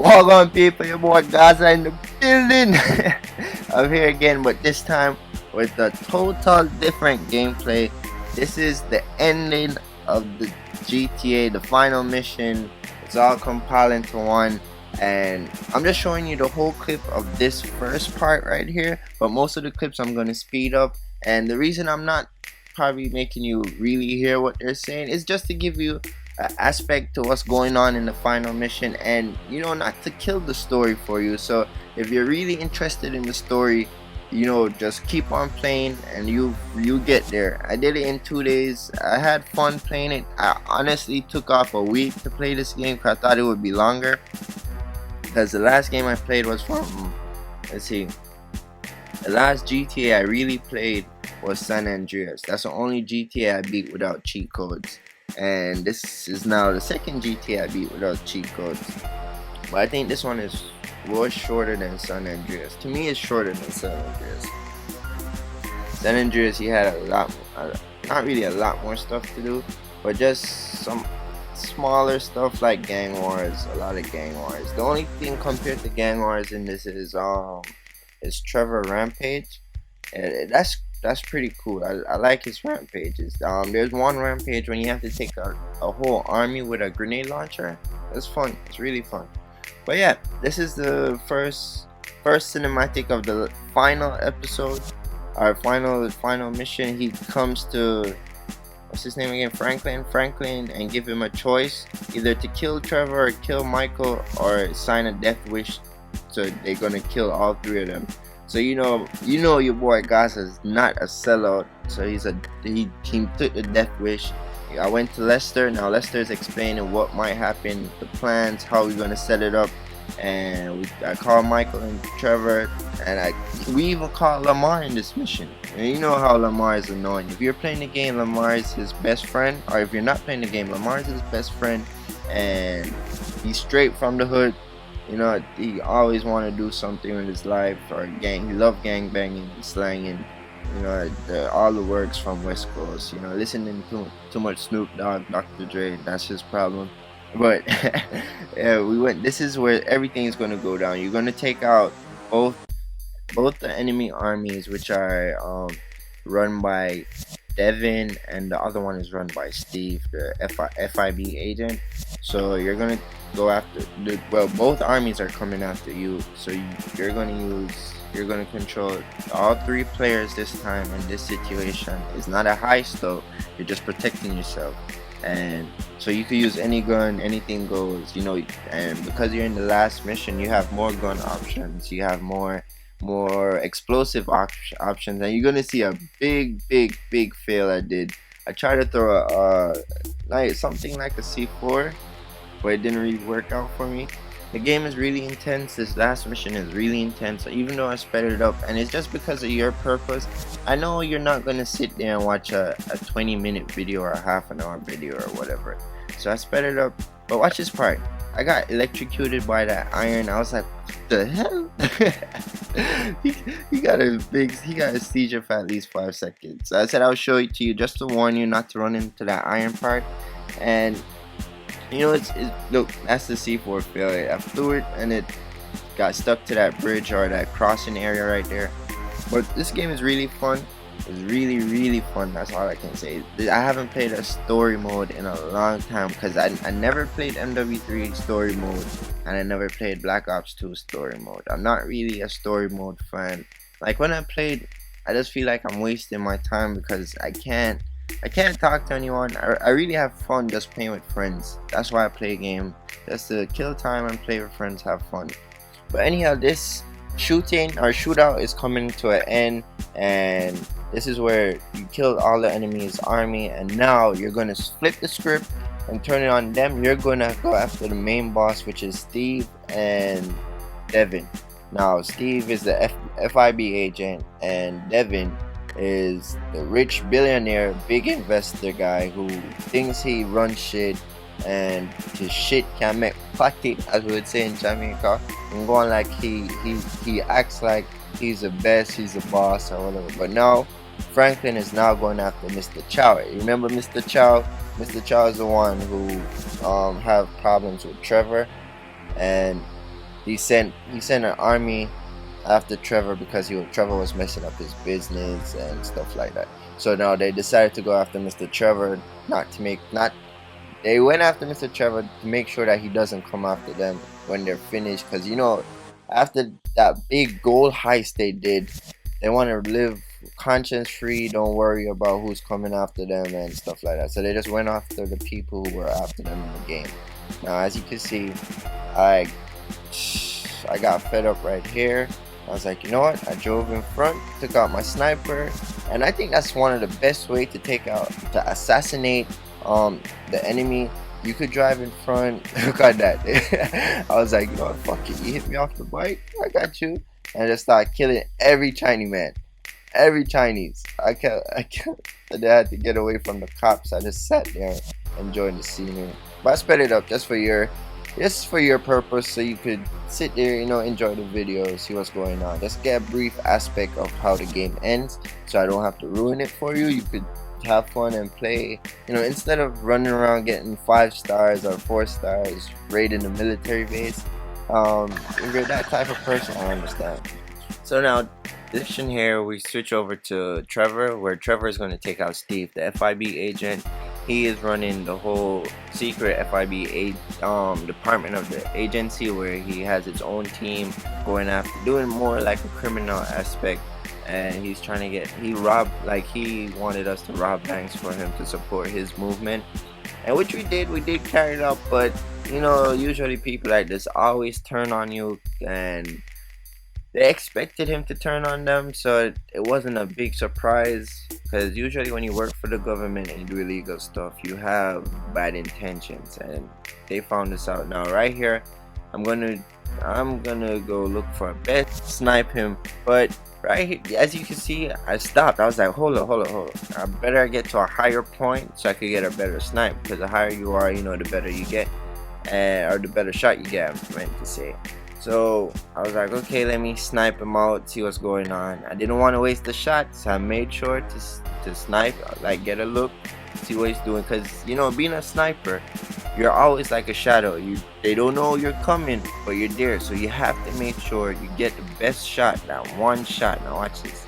Welcome, people, your boy Gaza in the building. I'm here again, but this time with a total different gameplay. This is the ending of the GTA, the final mission. It's all compiled into one, and I'm just showing you the whole clip of this first part right here. But most of the clips I'm going to speed up, and the reason I'm not probably making you really hear what they're saying is just to give you aspect to what's going on in the final mission, and not to kill the story for you. So if you're really interested in the story, just keep on playing and you get there. I did it in 2 days. I had fun playing it. I honestly took off a week to play this game because I thought it would be longer, because the last game I played was from, let's see, the last GTA I really played was San Andreas. That's the only GTA I beat without cheat codes. And this is now the second GTA I beat without cheat codes. But I think this one was shorter than San Andreas. To me, it's shorter than San Andreas. San Andreas, he had not really a lot more stuff to do, but just some smaller stuff like gang wars, a lot of gang wars. The only thing compared to gang wars in this is Trevor Rampage. And that's pretty cool. I like his rampages. There's one rampage when you have to take a whole army with a grenade launcher. It's fun. It's really fun. But yeah, this is the first cinematic of the final episode. Our final mission. He comes to, what's his name again? Franklin, and give him a choice, either to kill Trevor or kill Michael, or sign a death wish. So they're gonna kill all three of them. So you know your boy Gaza is not a sellout. So he took the death wish. I went to Lester. Now Lester's explaining what might happen, the plans, how we're gonna set it up, and I called Michael and Trevor, and we even called Lamar in this mission. And you know how Lamar is annoying. If you're playing the game, Lamar is his best friend, or if you're not playing the game, Lamar is his best friend, and he's straight from the hood. He always want to do something in his life, or gang. He love gang banging, slanging. All the works from West Coast. Listening to too much Snoop Dogg, Dr. Dre. That's his problem. But yeah, this is where everything is gonna go down. You're gonna take out both the enemy armies, which are run by Devin, and the other one is run by Steve, the FIB agent. So you're gonna go after both armies are coming after you. So you're gonna control all three players this time in this situation. It's not a heist though. You're just protecting yourself, and so you can use any gun, anything goes. And because you're in the last mission, you have more gun options. You have more explosive options, and you're gonna see a big fail I did. I tried to throw something like a C4, but it didn't really work out for me. The game is really intense. This last mission is really intense, even though I sped it up, and it's just because of your purpose. I know you're not gonna sit there and watch a 20-minute video or a half an hour video or whatever, so I sped it up. But watch this part. I got electrocuted by that iron. I was like, what the hell? he got a seizure for at least 5 seconds. So I said I'll show it to you just to warn you not to run into that iron part. And look, that's the C4 failure. I flew it and it got stuck to that bridge or that crossing area right there. But this game is really fun. It's really fun. That's all I can say. I haven't played a story mode in a long time, because I never played MW3 story mode, and I never played Black Ops 2 story mode. I'm not really a story mode fan. Like when I played, I just feel like I'm wasting my time because I can't talk to anyone. I really have fun just playing with friends. That's why I play a game, just to kill time and play with friends, have fun. But anyhow, this shootout is coming to an end, and this is where you killed all the enemy's army, and now you're gonna flip the script and turn it on them. You're gonna go after the main boss, which is Steve and Devin. Now Steve is the FIB agent, and Devin is the rich billionaire, big investor guy who thinks he runs shit, and his shit can make party, as we would say in Jamaica, and going like he acts like he's the best, he's the boss or whatever. But now Franklin is now going after Mr. Chow. Remember Mr. Chow? Mr. Chow is the one who have problems with Trevor, and he sent an army after Trevor because Trevor was messing up his business and stuff like that. So now they decided to go after Mr. Trevor, not they went after Mr. Trevor to make sure that he doesn't come after them when they're finished, because after that big gold heist they did, they want to live conscience free, don't worry about who's coming after them and stuff like that. So they just went after the people who were after them in the game. Now as you can see, I got fed up right here. I was like, you know what? I drove in front, took out my sniper, and I think that's one of the best way to assassinate the enemy. You could drive in front. Look at that. I was like, you know what? Fuck it. You hit me off the bike, I got you. And I just started killing every Chinese man. Every Chinese. I had to get away from the cops. I just sat there enjoying the scenery. But I sped it up just for your purpose, so you could sit there, enjoy the video, see what's going on. Just get a brief aspect of how the game ends, so I don't have to ruin it for you. You could have fun and play, instead of running around getting 5 stars or 4 stars, raiding the military base. If you're that type of person, I understand. So now, this section here, we switch over to Trevor, where Trevor is going to take out Steve, the FIB agent. He is running the whole secret FIB department of the agency, where he has his own team going after, doing more like a criminal aspect. And he's trying to he wanted us to rob banks for him to support his movement, and which we did carry it out. But usually people like this always turn on you, and they expected him to turn on them, so it wasn't a big surprise, because usually when you work for the government and you do illegal stuff, you have bad intentions, and they found this out. Now right here, I'm gonna go look for a bet, snipe him, but right here, as you can see, I stopped. I was like, hold on. I better get to a higher point so I could get a better snipe, because the higher you are, the better you get, or the better shot you get, I meant to say. So I was like, okay, let me snipe him out, see what's going on. I didn't want to waste the shot, so I made sure to snipe, like get a look, see what he's doing, because being a sniper, you're always like a shadow. They don't know you're coming, but you're there, so you have to make sure you get the best shot, that one shot. Now watch this.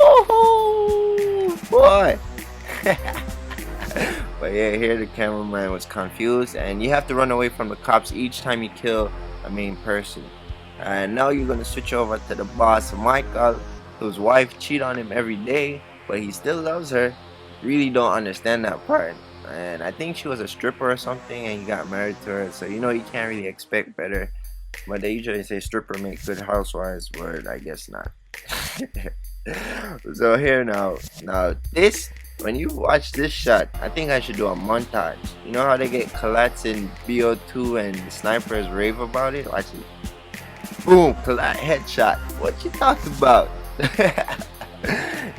Oh boy. But yeah, here the cameraman was confused, and you have to run away from the cops each time you kill a main person. And now you're gonna switch over to the boss, Michael, whose wife cheat on him every day, but he still loves her. Really don't understand that part. And I think she was a stripper or something, and he got married to her, so you can't really expect better. But they usually say stripper make good housewives, but I guess not. So here now this, when you watch this shot, I think I should do a montage. You know how they get collats in BO2 and the snipers rave about it? Watch it. Boom, collat headshot. What you talking about?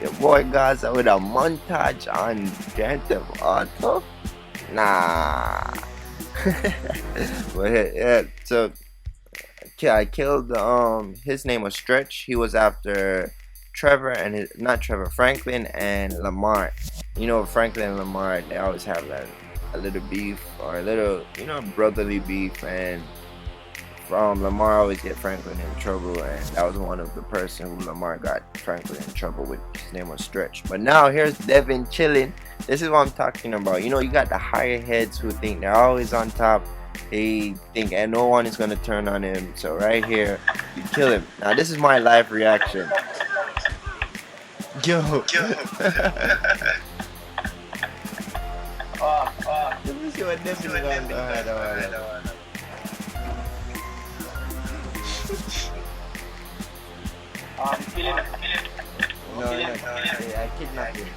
Your boy Gaza with a montage on Grand Theft Auto? Nah. But yeah, so I killed his name was Stretch. He was after Trevor and Franklin and Lamar. Franklin and Lamar, they always have a little beef, or a little brotherly beef, and Lamar always get Franklin in trouble, and that was one of the person who Lamar got Franklin in trouble with. His name was Stretch. But now here's Devin chilling. This is what I'm talking about. You got the higher heads who think they're always on top. They think and no one is gonna turn on him. So right here, you kill him. Now this is my live reaction. Yo. Let me see what Devin is on. No, I kidnapped him.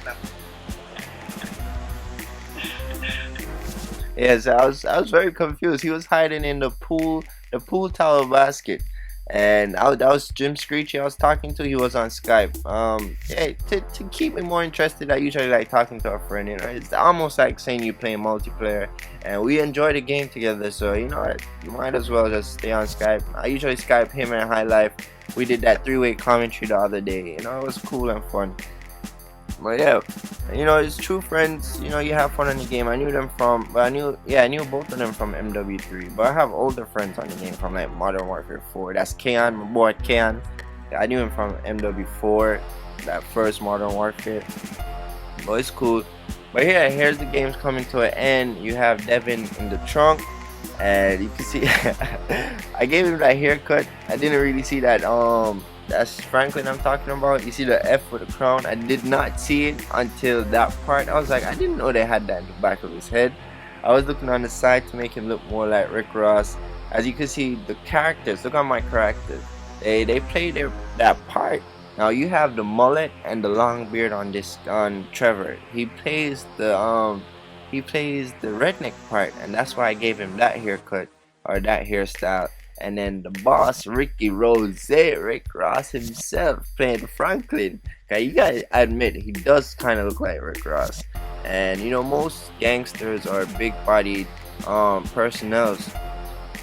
Yes, I was very confused. He was hiding in the pool towel basket, and that was Jim Screechy I was talking to. He was on Skype. Yeah, to keep me more interested, I usually like talking to a friend. It's almost like saying you play multiplayer, and we enjoy the game together. So you might as well just stay on Skype. I usually Skype him and High Life. We did that 3-way commentary the other day. It was cool and fun. But yeah, it's true friends. You have fun on the game. I knew them from, but I knew both of them from MW3. But I have older friends on the game from like Modern Warfare 4. That's Kayan, my boy Kayan. I knew him from MW4, that first Modern Warfare. But it's cool. But here's the game's coming to an end. You have Devin in the trunk, and you can see I gave him that haircut. I didn't really see that. That's Franklin I'm talking about. You see the F with the crown. I did not see it until that part. I was like, I didn't know they had that in the back of his head. I was looking on the side to make him look more like Rick Ross. As you can see, the characters. Look at my characters. They play that part. Now you have the mullet and the long beard on Trevor. He plays the redneck part, and that's why I gave him that haircut or that hairstyle. And then the boss, Ricky Rose, Rick Ross himself, playing Franklin. Okay, you gotta admit he does kind of look like Rick Ross. And most gangsters or big-bodied personnels,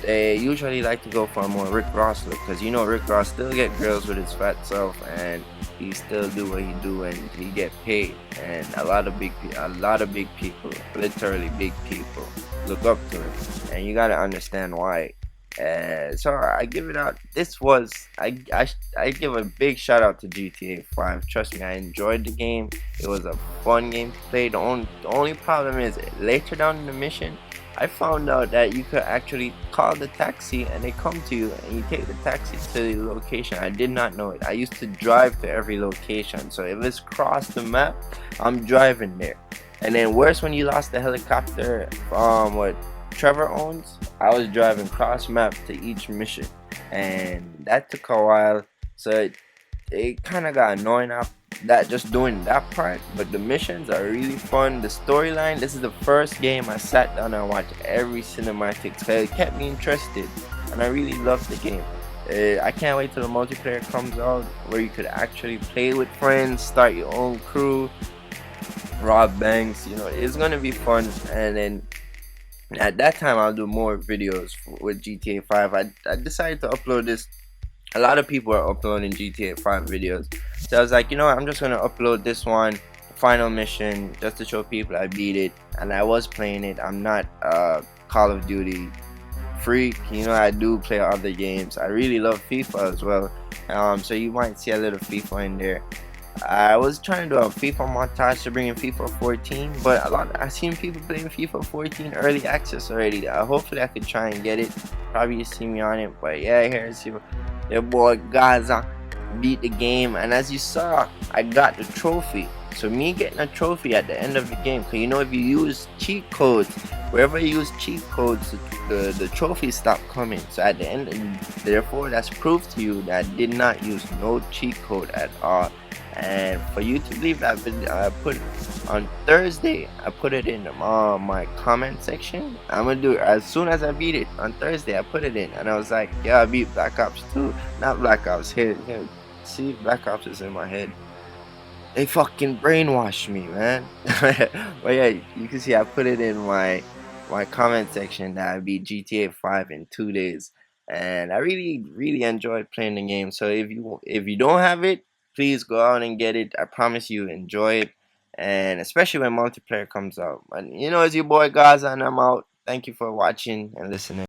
they usually like to go for a more Rick Ross look, because Rick Ross still get girls with his fat self, and he still do what he do, and he get paid. And a lot of big people, literally big people, look up to him, and you gotta understand why. So I give it out. I give a big shout out to GTA 5. Trust me, I enjoyed the game. It was a fun game to play. The only problem is later down in the mission, I found out that you could actually call the taxi and they come to you, and you take the taxi to the location. I did not know it. I used to drive to every location, so if it's crossed the map, I'm driving there. And then worse, when you lost the helicopter, what Trevor owns, I was driving cross map to each mission, and that took a while. So it kind of got annoying after that, just doing that part. But the missions are really fun. The storyline, this is the first game I sat down and watched every cinematic, so it kept me interested, and I really loved the game. I can't wait till the multiplayer comes out, where you could actually play with friends, start your own crew, rob banks. It's gonna be fun. And then at that time, I'll do more videos with GTA 5. I decided to upload this. A lot of people are uploading GTA 5 videos, so I was like, I'm just gonna upload this one, final mission, just to show people I beat it. And I was playing it. I'm not Call of Duty freak. I do play other games. I really love FIFA as well. So you might see a little FIFA in there. I was trying to do a FIFA montage to bring in FIFA 14, but I've seen people playing FIFA 14 early access already. Hopefully I could try and get it. Probably you see me on it, but yeah, here's your boy Gaza beat the game, and as you saw, I got the trophy. So me getting a trophy at the end of the game, because if you use cheat codes, wherever you use cheat codes, the trophies stop coming. So at the end, therefore that's proof to you that I did not use no cheat code at all. And for you to leave that video, I put on Thursday, I put it in my comment section. I'm gonna do it as soon as I beat it. On Thursday I put it in, and I was like, yeah, I beat Black Ops 2, not Black Ops. Here, see, Black Ops is in my head. They fucking brainwashed me, man. But yeah, you can see I put it in my comment section that I beat GTA 5 in 2 days, and I really enjoyed playing the game. So if you don't have it, please go out and get it. I promise you enjoy it, and especially when multiplayer comes out. And it's your boy Gaza, and I'm out. Thank you for watching and listening.